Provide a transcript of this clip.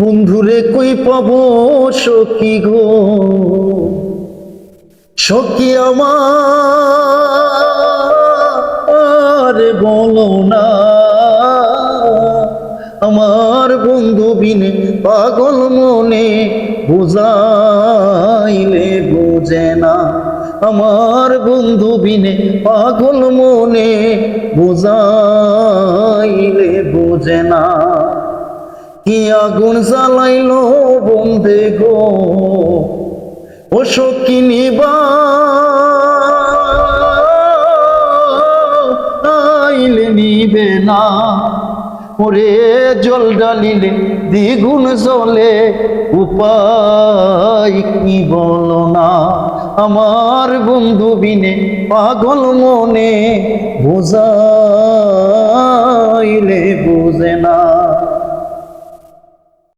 বন্ধুরে কই পাবো সখী গো, সখী আমার বলো না। আমার বন্ধু বিনে পাগল মনে বুঝাইলে বোঝে না। আমার বন্ধু বিনে পাগল মনে বুঝাইলে বোঝে না। কি আগুন জ্বালাইলো বন্ধে গো, ও সখী নিবাইলে নিবে না। ওরে জল ডালিলে দ্বিগুণ জ্বলে, উপায় কি বলো না। আমার বন্ধু বিনে পাগল মনে বুঝাইলে বুঝে না।